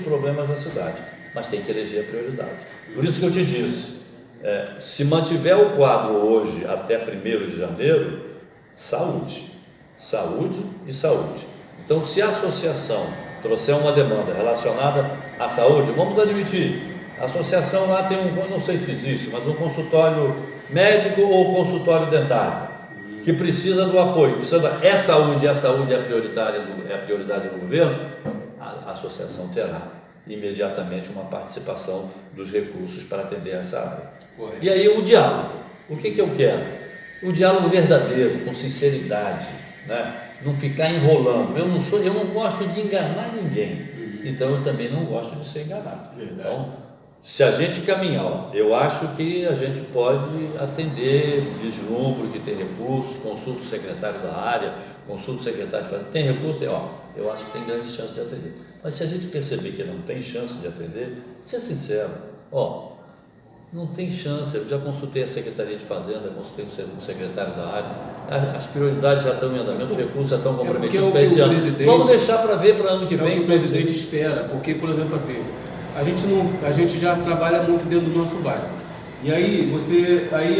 problemas da cidade, mas tem que eleger a prioridade. Por isso que eu te disse, se mantiver o quadro hoje até 1º de janeiro, saúde, saúde e saúde. Então, se a associação trouxer uma demanda relacionada à saúde, vamos admitir, a associação lá tem não sei se existe, mas um consultório médico ou consultório dentário, que precisa do apoio, é saúde, a saúde é a prioridade do governo, a associação terá imediatamente uma participação dos recursos para atender essa área. Correto. E aí o diálogo, o que eu quero? O diálogo verdadeiro, com sinceridade, né? Não ficar enrolando. Eu não gosto de enganar ninguém, então eu também não gosto de ser enganado. Verdade. Então, se a gente caminhar, eu acho que a gente pode atender, vislumbro que tem recursos, consulta o secretário da área, consulta o secretário de fazenda, tem recurso, eu acho que tem grande chance de atender. Mas se a gente perceber que não tem chance de atender, ser sincero, não tem chance, eu já consultei a Secretaria de Fazenda, consultei o secretário da área, as prioridades já estão em andamento, os recursos já estão comprometidos para esse ano. Vamos deixar para ver para ano que vem. É o que o presidente espera, porque, por exemplo, assim, a gente já trabalha muito dentro do nosso bairro. E aí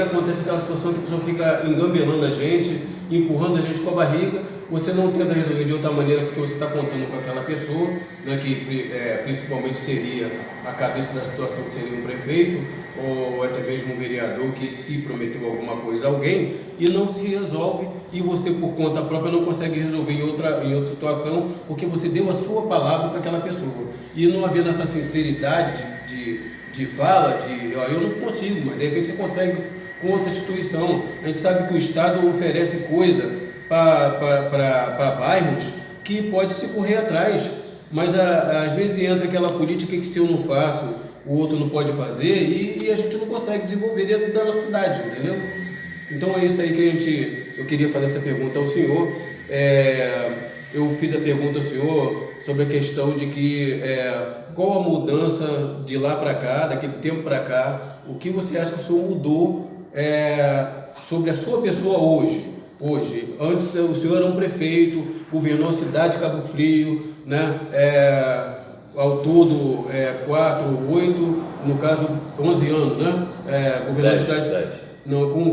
acontece aquela situação que a pessoa fica engambelando a gente, empurrando a gente com a barriga, você não tenta resolver de outra maneira porque você está contando com aquela pessoa, né, que principalmente seria a cabeça da situação, que seria um prefeito, ou até mesmo um vereador que se prometeu alguma coisa a alguém e não se resolve, e você por conta própria não consegue resolver em outra situação, porque você deu a sua palavra para aquela pessoa. E não havendo essa sinceridade de fala, eu não consigo, mas de repente você consegue com outra instituição. A gente sabe que o Estado oferece coisa para bairros que pode se correr atrás, mas às vezes entra aquela política que se eu não faço, o outro não pode fazer, e a gente não consegue desenvolver dentro da nossa cidade, entendeu? Então é isso aí que eu queria fazer essa pergunta ao senhor. Eu fiz a pergunta ao senhor sobre a questão de que qual a mudança de lá para cá, daquele tempo para cá, o que você acha que o senhor mudou sobre a sua pessoa hoje? Antes o senhor era um prefeito, governou a cidade de Cabo Frio, né? Ao todo 8, no caso 11 anos, né? Governou a cidade... 10. Não, com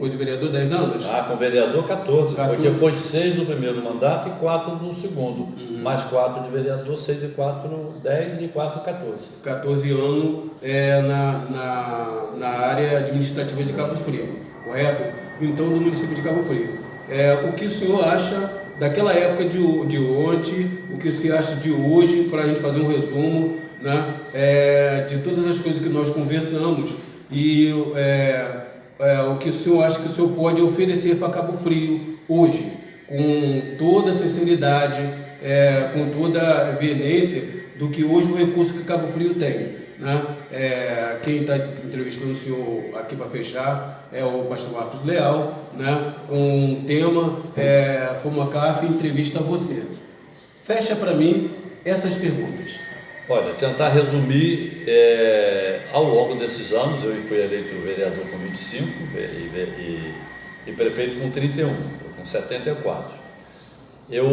o vereador 10 anos? Com o vereador 14, porque foi 6 no primeiro mandato e 4 no segundo. Mais 4 de vereador, 6 e 4, 10 e 4, 14. 14 anos na área administrativa de Cabo Frio, correto? Então, do município de Cabo Frio. O que o senhor acha daquela época de ontem, o que o senhor acha de hoje, para a gente fazer um resumo, né? De todas as coisas que nós conversamos, e o que o senhor acha que o senhor pode oferecer para Cabo Frio hoje, com toda a sinceridade, com toda a veemência do que hoje o recurso que Cabo Frio tem, né? Quem está entrevistando o senhor aqui para fechar é o pastor Marcos Leal, né? Com o tema FOMACAF entrevista a você. Fecha para mim essas perguntas. Olha, tentar resumir, ao longo desses anos, eu fui eleito vereador com 25 e prefeito com 31, com 74. Eu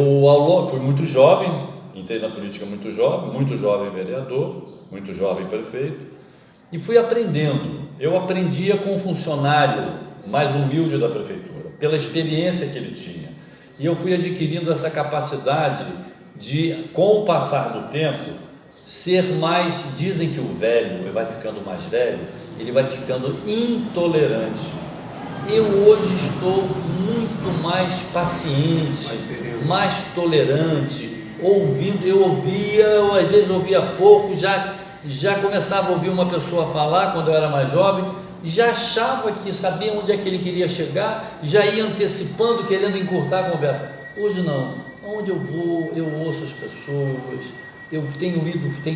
fui muito jovem, entrei na política muito jovem vereador, muito jovem prefeito, e fui aprendendo. Eu aprendia com um funcionário mais humilde da prefeitura, pela experiência que ele tinha. E eu fui adquirindo essa capacidade de, com o passar do tempo, ser mais, dizem que o velho vai ficando mais velho, ele vai ficando intolerante. Eu hoje estou muito mais paciente, mais tolerante, ouvindo, às vezes ouvia pouco, já começava a ouvir uma pessoa falar quando eu era mais jovem, já achava que sabia onde é que ele queria chegar, já ia antecipando, querendo encurtar a conversa. Hoje não, onde eu vou, eu ouço as pessoas. Eu tenho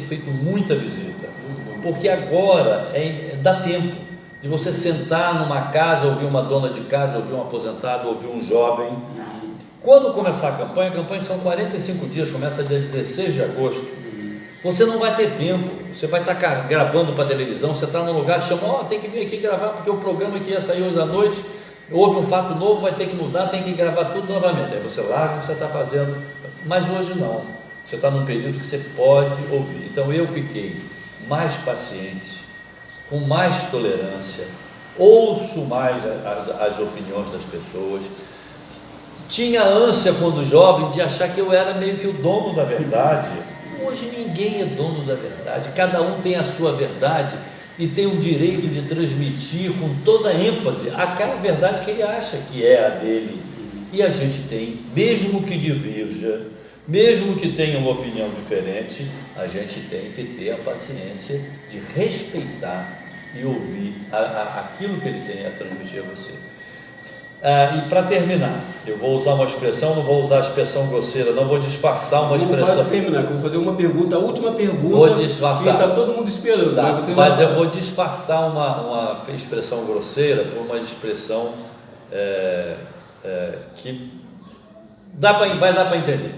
feito muita visita, porque agora dá tempo de você sentar numa casa, ouvir uma dona de casa, ouvir um aposentado, ouvir um jovem. Quando começar a campanha são 45 dias, começa dia 16 de agosto. Você não vai ter tempo, você vai estar gravando para a televisão, você está num lugar, chama, tem que vir aqui gravar, porque o programa que ia sair hoje à noite, houve um fato novo, vai ter que mudar, tem que gravar tudo novamente. Aí você larga o que você está fazendo, mas hoje não. Você está num período que você pode ouvir. Então eu fiquei mais paciente, com mais tolerância, ouço mais as opiniões das pessoas. Tinha ânsia quando jovem de achar que eu era meio que o dono da verdade. Hoje ninguém é dono da verdade, cada um tem a sua verdade e tem o direito de transmitir com toda ênfase aquela verdade que ele acha que é a dele. E a gente tem, mesmo que divirja, mesmo que tenha uma opinião diferente, a gente tem que ter a paciência de respeitar e ouvir aquilo que ele tem a transmitir a você. E para terminar, eu vou usar uma expressão, não vou usar a expressão grosseira, não vou disfarçar uma expressão. Não vai terminar, que eu vou fazer uma pergunta, a última pergunta. Vou disfarçar. E está todo mundo esperando. Tá, mas eu vou disfarçar uma expressão grosseira por uma expressão que vai dar para entender.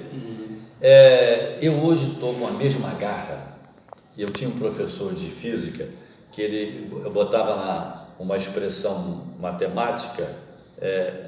Eu hoje estou com a mesma garra. Eu tinha um professor de física que eu botava lá uma expressão matemática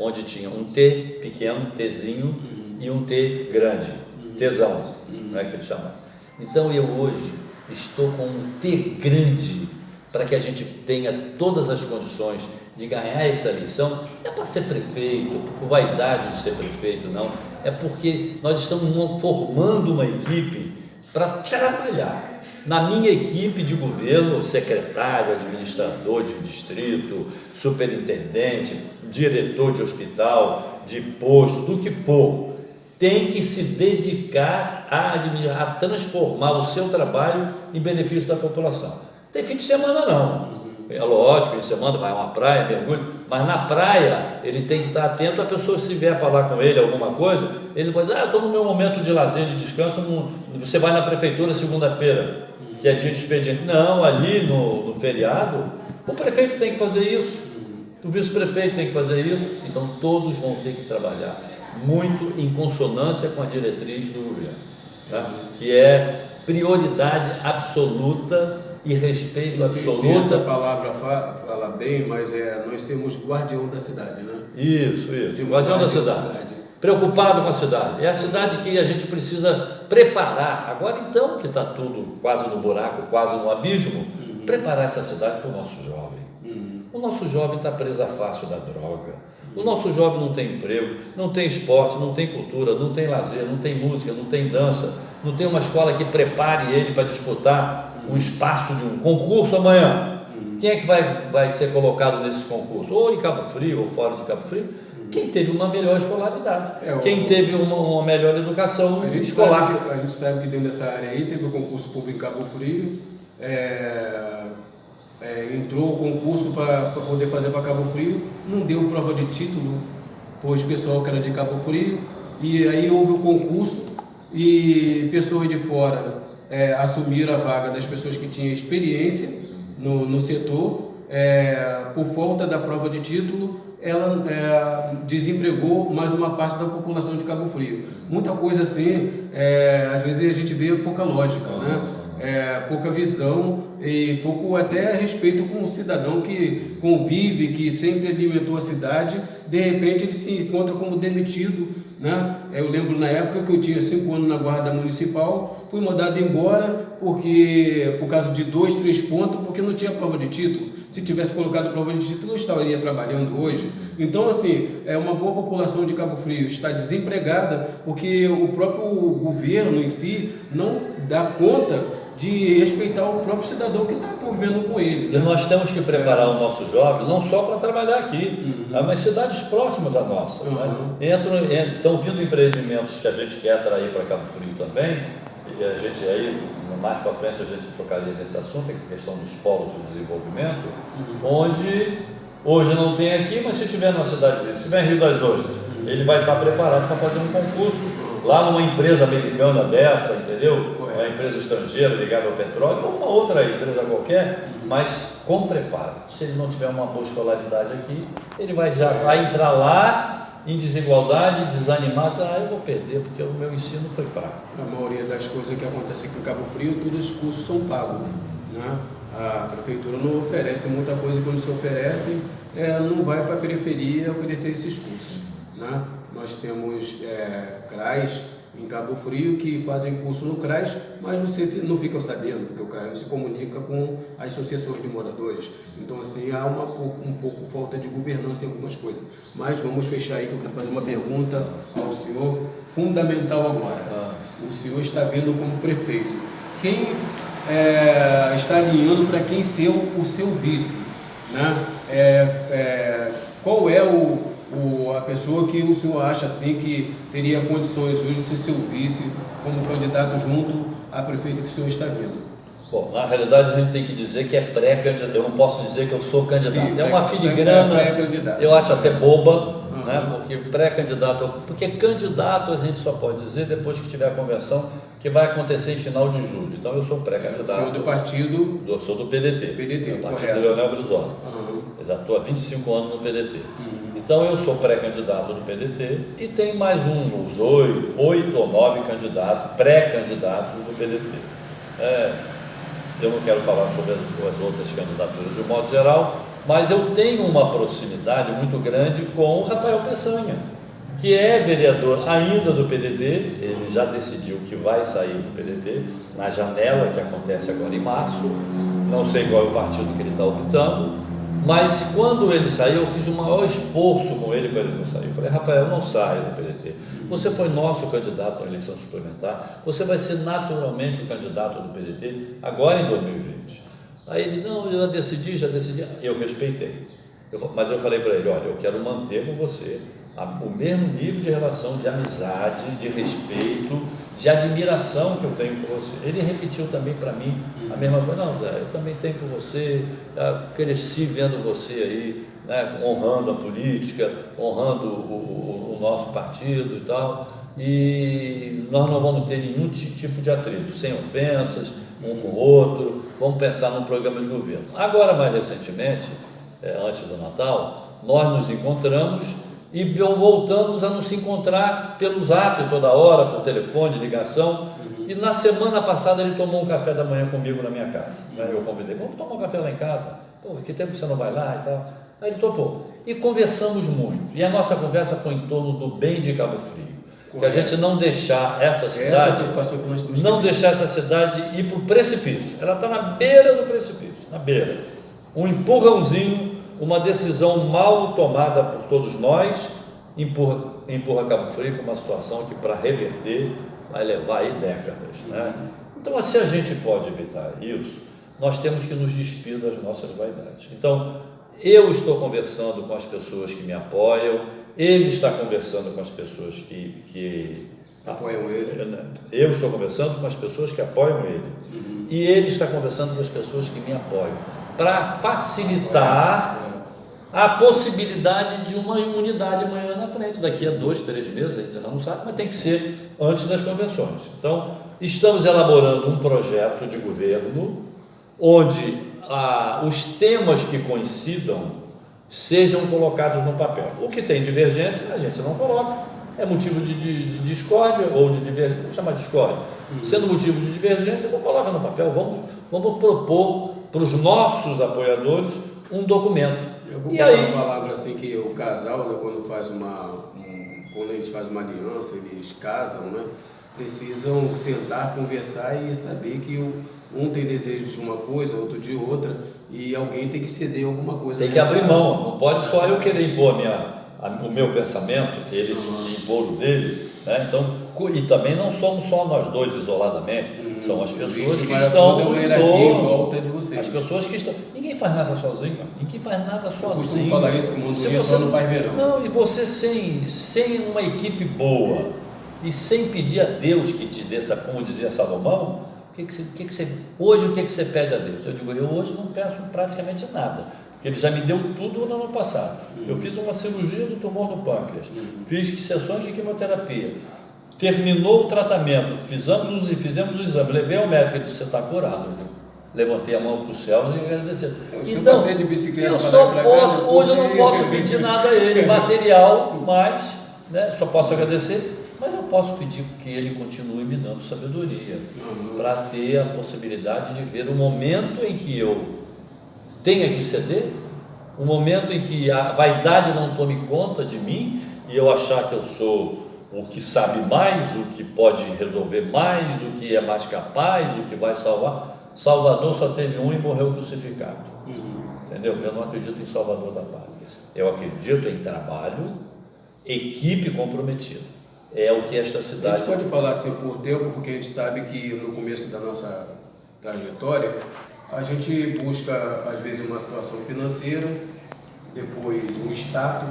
onde tinha um T pequeno, Tzinho, e um T grande, Tzão, não é que ele chama. Então eu hoje estou com um T grande para que a gente tenha todas as condições de ganhar essa eleição. Não é para ser prefeito, por vaidade de ser prefeito, não. É porque nós estamos formando uma equipe para trabalhar. Na minha equipe de governo, secretário, administrador de distrito, superintendente, diretor de hospital, de posto, do que for, tem que se dedicar a transformar o seu trabalho em benefício da população. Tem fim de semana não. É lógico, fim de semana vai a uma praia, mergulho, mas na praia ele tem que estar atento. A pessoa, se vier falar com ele alguma coisa, ele vai dizer: eu estou no meu momento de lazer, de descanso, você vai na prefeitura segunda-feira, que é dia de expediente. Não, ali no feriado, o prefeito tem que fazer isso, o vice-prefeito tem que fazer isso. Então todos vão ter que trabalhar muito em consonância com a diretriz do governo, tá? Que é prioridade absoluta e respeito absoluto. Essa palavra fala bem, mas nós sermos guardião da cidade, né? Isso, guardião da cidade. Preocupado com a cidade. É a cidade que a gente precisa preparar. Agora então, que está tudo quase no buraco, quase no abismo, preparar essa cidade para o nosso jovem. O nosso jovem está preso à fácil da droga. O nosso jovem não tem emprego, não tem esporte, não tem cultura, não tem lazer, não tem música, não tem dança, não tem uma escola que prepare ele para disputar um espaço de um concurso amanhã. Quem é que vai ser colocado nesse concurso? Ou em Cabo Frio, ou fora de Cabo Frio? Quem teve uma melhor escolaridade, quem teve uma melhor educação escolar. A gente sabe que dentro dessa área aí teve o concurso público em Cabo Frio, entrou o concurso para poder fazer para Cabo Frio, não deu prova de título, pois o pessoal que era de Cabo Frio, e aí houve o concurso e pessoas de fora assumiram a vaga das pessoas que tinham experiência no setor. Por falta da prova de título, ela desempregou mais uma parte da população de Cabo Frio. Muita coisa assim, às vezes a gente vê pouca lógica, né? Pouca visão e pouco até respeito com o cidadão que convive, que sempre alimentou a cidade. De repente ele se encontra como demitido, né? Eu lembro na época que eu tinha 5 anos na guarda municipal, fui mandado embora por causa de 2, 3 pontos, porque não tinha prova de título. Se tivesse colocado prova de título, eu estaria trabalhando hoje. Então, assim, uma boa população de Cabo Frio está desempregada porque o próprio governo em si não dá conta de respeitar o próprio cidadão que está convivendo com ele, né? E nós temos que preparar o nosso jovem não só para trabalhar aqui, mas cidades próximas à nossa. Né? Estão vindo empreendimentos que a gente quer atrair para Cabo Frio também, e a gente aí, mais para frente, a gente tocaria nesse assunto, a questão dos polos de desenvolvimento, onde hoje não tem aqui, mas se tiver numa cidade, se tiver em Rio das Ostras, ele vai estar preparado para fazer um concurso lá numa empresa americana dessa, entendeu? Uma empresa estrangeira ligada ao petróleo, ou uma outra empresa qualquer, mas com preparo. Se ele não tiver uma boa escolaridade aqui, ele vai entrar lá em desigualdade, desanimado, eu vou perder porque o meu ensino foi fraco. A maioria das coisas que acontecem aqui em Cabo Frio, todos os cursos são pagos, né? A prefeitura não oferece muita coisa, quando se oferece, não vai para a periferia oferecer esses cursos, né? Nós temos CRAs em Cabo Frio que fazem curso no CRAS, mas você não fica sabendo, porque o CRAS se comunica com as associações de moradores. Então, assim, há um pouco falta de governança em algumas coisas. Mas vamos fechar aí, que eu quero fazer uma pergunta ao senhor, fundamental agora. O senhor está vindo como prefeito. Quem está alinhando para quem ser o seu vice? Né? Qual é a pessoa que o senhor acha assim que teria condições hoje de ser seu vice como candidato junto a prefeito que o senhor está vindo? Bom, na realidade a gente tem que dizer que é pré-candidato. Eu não posso dizer que eu sou candidato. Sim, é uma filigrana, eu acho até boba, Uhum. né? Porque pré-candidato, porque candidato a gente só pode dizer depois que tiver a convenção, que vai acontecer em final de julho. Então eu sou pré-candidato. O senhor do partido? Eu sou do PDT. PDT, do partido correto. do Leonel Brizola. Uhum. Eu já estou há 25 anos no PDT. Uhum. Então eu sou pré-candidato do PDT e tem mais uns 8 ou 9 candidatos, pré-candidatos do PDT. Eu não quero falar sobre as outras candidaturas de um modo geral, mas eu tenho uma proximidade muito grande com o Rafael Peçanha, que é vereador ainda do PDT. Ele já decidiu que vai sair do PDT na janela que acontece agora em março. Não sei qual é o partido que ele está optando, mas quando ele saiu, eu fiz o maior esforço com ele para ele não sair. Eu falei: Rafael, não saia do PDT. Você foi nosso candidato na eleição suplementar, você vai ser naturalmente o candidato do PDT agora em 2020. Aí ele: não, eu já decidi. Eu respeitei. Mas eu falei para ele: olha, eu quero manter com você o mesmo nível de relação, de amizade, de respeito, de admiração que eu tenho por você. Ele repetiu também para mim a mesma coisa: não, Zé, eu também tenho por você, cresci vendo você aí, né, honrando a política, honrando o nosso partido e tal, e nós não vamos ter nenhum tipo de atrito, sem ofensas, um com o outro, vamos pensar num programa de governo. Agora, mais recentemente, antes do Natal, nós nos encontramos e voltamos a nos encontrar pelo Zap toda hora, por telefone, ligação. E na semana passada ele tomou um café da manhã comigo na minha casa. Eu convidei: vamos tomar um café lá em casa? Pô, que tempo que você não vai lá e tal? Aí ele topou. E conversamos muito. E a nossa conversa foi em torno do bem de Cabo Frio. Correto. Que a gente não deixar essa cidade, deixar essa cidade ir para o precipício. Ela está na beira do precipício, na beira. Um empurrãozinho, uma decisão mal tomada por todos nós, empurra Cabo Frio para uma situação que, para reverter, vai levar aí décadas, né? Então, se a gente pode evitar isso, nós temos que nos despir das nossas vaidades. Então, eu estou conversando com as pessoas que me apoiam, ele está conversando com as pessoas que apoiam ele. Eu estou conversando com as pessoas que apoiam ele. E ele está conversando com as pessoas que me apoiam, para facilitar a possibilidade de uma imunidade amanhã na frente, daqui a 2, 3 meses, a gente não sabe, mas tem que ser antes das convenções. Então, estamos elaborando um projeto de governo onde os temas que coincidam sejam colocados no papel. O que tem divergência, a gente não coloca, é motivo de discórdia ou de divergência, vamos chamar de discórdia. Sendo motivo de divergência, não coloca no papel, vamos propor para os nossos apoiadores um documento. E aí, uma palavra assim que o casal, né, quando eles fazem uma aliança, eles casam, né, precisam sentar, conversar e saber que um tem desejo de uma coisa, outro de outra, e alguém tem que ceder alguma coisa. Tem que abrir mão, não pode só eu querer impor o meu pensamento, ele impor o dele, né? Então, e também não somos só nós dois isoladamente, são as pessoas que estão em volta de vocês. As pessoas que estão. Ninguém faz nada sozinho, ninguém faz nada sozinho. Eu costumo falar isso, que o mundo só não faz verão. Não, e você sem uma equipe boa e sem pedir a Deus que te dê essa, como dizia Salomão, hoje o que você pede a Deus? Eu digo: eu hoje não peço praticamente nada, porque Ele já me deu tudo no ano passado. Eu fiz uma cirurgia do tumor no pâncreas, fiz sessões de quimioterapia, terminou o tratamento, fizemos o exame, levei ao médico e disse: você está curado. Levantei a mão para o céu e agradeci. Então, passei de bicicleta hoje eu não posso pedir nada a ele, material, mas, né, só posso agradecer. Mas eu posso pedir que ele continue me dando sabedoria, para ter a possibilidade de ver o momento em que eu tenha que ceder, o momento em que a vaidade não tome conta de mim e eu achar que eu sou o que sabe mais, o que pode resolver mais, o que é mais capaz, o que vai salvar. Salvador só teve um e morreu crucificado. Entendeu? Eu não acredito em Salvador da Pátria. Eu acredito em trabalho, equipe comprometida. É o que esta cidade... A gente pode falar assim por tempo, porque a gente sabe que no começo da nossa trajetória, a gente busca, às vezes, uma situação financeira, depois um status,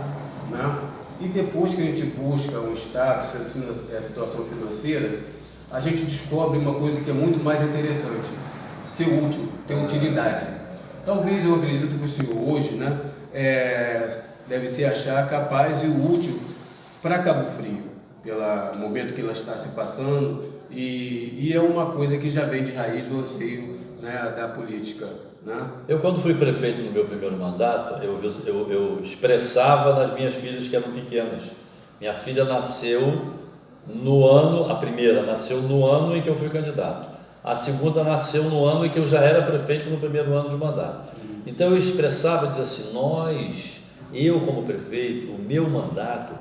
né? E depois que a gente busca um status, a situação financeira, a gente descobre uma coisa que é muito mais interessante: ser útil, ter utilidade. Talvez eu acredito que o senhor hoje, né, deve se achar capaz e útil para Cabo Frio, pelo momento que ela está se passando, e é uma coisa que já vem de raiz do anseio, né, da política. Né? Eu, quando fui prefeito no meu primeiro mandato, eu expressava nas minhas filhas que eram pequenas. Minha filha nasceu no ano, a primeira nasceu no ano em que eu fui candidato. A segunda nasceu no ano em que eu já era prefeito, no primeiro ano de mandato. Então eu expressava, dizia assim, eu como prefeito, o meu mandato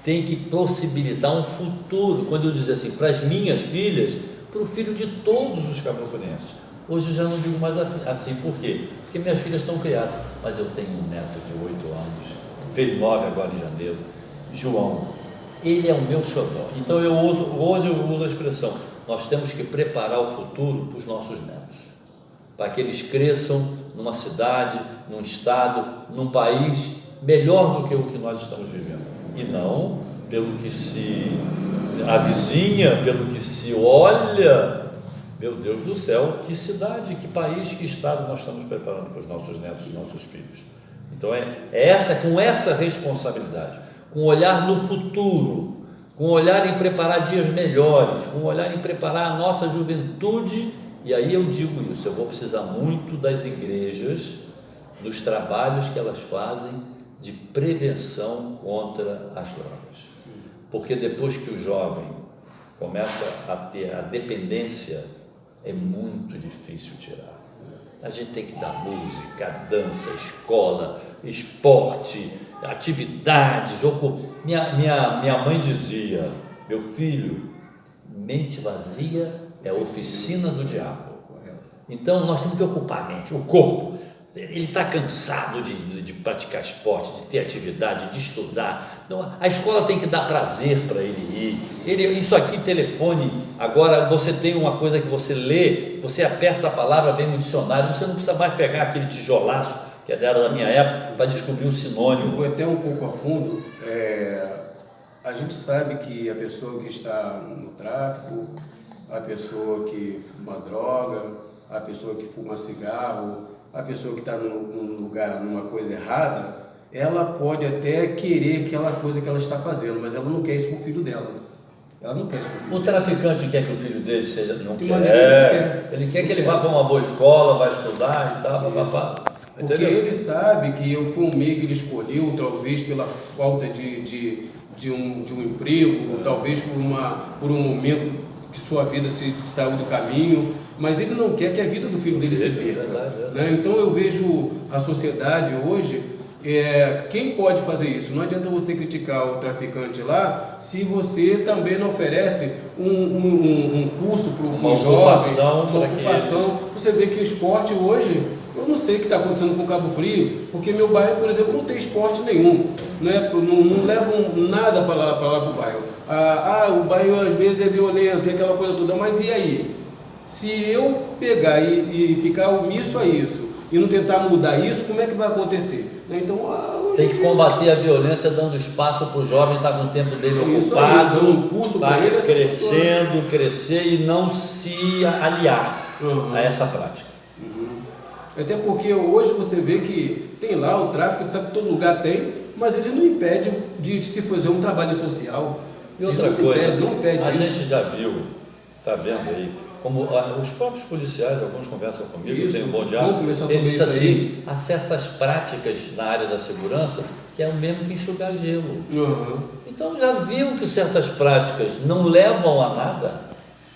tem que possibilitar um futuro, quando eu dizia assim, para as minhas filhas, para o filho de todos os cabofrenses. Hoje eu já não digo mais assim, por quê? Porque minhas filhas estão criadas, mas eu tenho um neto de 8 anos, fez 9 agora em janeiro, João, ele é o meu xodó. Então hoje eu uso a expressão, nós temos que preparar o futuro para os nossos netos, para que eles cresçam numa cidade, num estado, num país melhor do que o que nós estamos vivendo, e não pelo que se avizinha, pelo que se olha. Meu Deus do céu, que cidade, que país, que estado nós estamos preparando para os nossos netos e nossos filhos. Então com essa responsabilidade, com olhar no futuro, com olhar em preparar dias melhores, com olhar em preparar a nossa juventude. E aí eu digo isso, eu vou precisar muito das igrejas, dos trabalhos que elas fazem de prevenção contra as drogas. Porque depois que o jovem começa a ter a dependência, é muito difícil tirar. A gente tem que dar música, dança, escola, esporte, atividades. Minha mãe dizia, meu filho, mente vazia é oficina do diabo. Então nós temos que ocupar a mente, o corpo. Ele está cansado de praticar esporte, de ter atividade, de estudar. Então, a escola tem que dar prazer para ele ir. Isso aqui, telefone, agora você tem uma coisa que você lê, você aperta a palavra, vem no dicionário, você não precisa mais pegar aquele tijolaço, que era da minha época, para descobrir um sinônimo. Eu vou até um pouco a fundo. A gente sabe que a pessoa que está no tráfico, a pessoa que fuma droga, a pessoa que fuma cigarro, a pessoa que está num lugar, numa coisa errada, ela pode até querer aquela coisa que ela está fazendo, mas ela não quer isso para o filho dela. Ela não quer isso para o filho dela. O traficante quer que o filho dele seja... Não quer. Ele quer que ele vá para uma boa escola, vai estudar e tal, papapá. Porque ele sabe que foi um meio que ele escolheu, talvez pela falta de um emprego, talvez por um momento que sua vida se saiu do caminho, mas ele não quer que a vida do filho dele se perca. Né? Então eu vejo a sociedade hoje, quem pode fazer isso? Não adianta você criticar o traficante lá, se você também não oferece um curso para um jovem, uma ocupação. Você vê que o esporte hoje, eu não sei o que está acontecendo com Cabo Frio, porque meu bairro, por exemplo, não tem esporte nenhum, né? Não levam nada para lá para o bairro. O bairro às vezes é violento, tem aquela coisa toda, mas e aí? Se eu pegar e ficar omisso a isso e não tentar mudar isso, como é que vai acontecer? Então, tem que combater a violência dando espaço para o jovem estar com o tempo dele ocupado, dando um curso para ele, crescer e não se aliar a essa prática. Até porque hoje você vê que tem lá o tráfico, sabe que todo lugar tem, mas ele não impede de se fazer um trabalho social. E outra coisa, a gente já viu, está vendo aí, como os próprios policiais, alguns conversam comigo, tem um bom diálogo, eles dizem assim, há certas práticas na área da segurança que é o mesmo que enxugar gelo. Então já viu que certas práticas não levam a nada,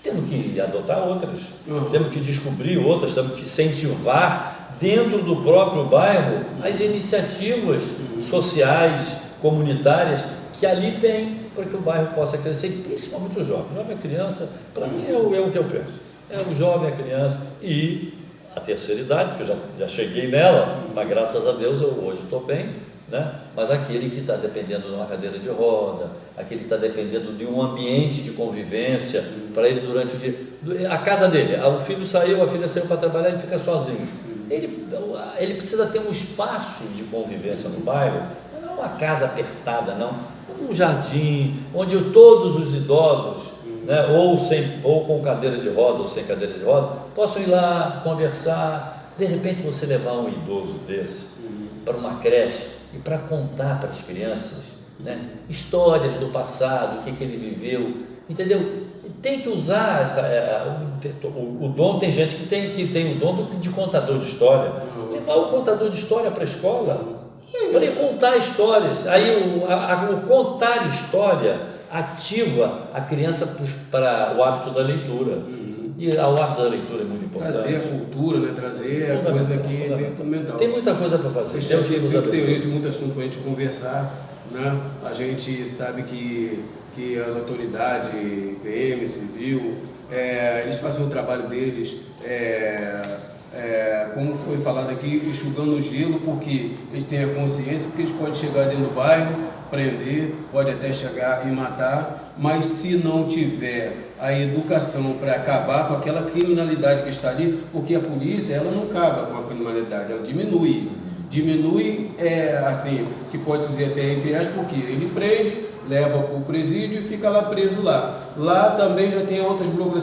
temos que adotar outras, temos que descobrir outras, temos que incentivar dentro do próprio bairro as iniciativas sociais, comunitárias que ali tem. para que o bairro possa crescer, e principalmente o jovem. O jovem e a criança, para mim, é o que eu penso. É o jovem, a criança e a terceira idade, porque eu já cheguei nela, mas graças a Deus eu hoje estou bem, né? Mas aquele que está dependendo de uma cadeira de roda, aquele que está dependendo de um ambiente de convivência para ele durante o dia, a casa dele, o filho saiu, a filha saiu para trabalhar, ele fica sozinho. Ele precisa ter um espaço de convivência no bairro, não uma casa apertada, não, um jardim onde todos os idosos, né, ou com cadeira de roda ou sem cadeira de roda, possam ir lá conversar. De repente você levar um idoso desse para uma creche e para contar para as crianças, né, histórias do passado, o que ele viveu, entendeu? Tem que usar o dom. Tem gente que tem o dom de contador de história. Levar o contador de história para a escola, para ele contar histórias. Aí o contar história ativa a criança para o hábito da leitura. E o hábito da leitura é muito importante. Trazer a cultura, né? Trazer a coisa que é bem fundamental. Tem muita coisa para fazer. Tem muito assunto para a gente conversar, né? A gente sabe que as autoridades, PM, Civil, eles fazem o trabalho deles, como foi falado aqui, enxugando o gelo, porque eles têm a consciência, porque eles podem chegar dentro do bairro, prender, pode até chegar e matar, mas se não tiver a educação para acabar com aquela criminalidade que está ali, porque a polícia ela não acaba com a criminalidade, ela diminui, assim, que pode dizer até entre aspas, porque ele prende, leva para o presídio e fica lá preso lá. Lá também já tem outras burocracias.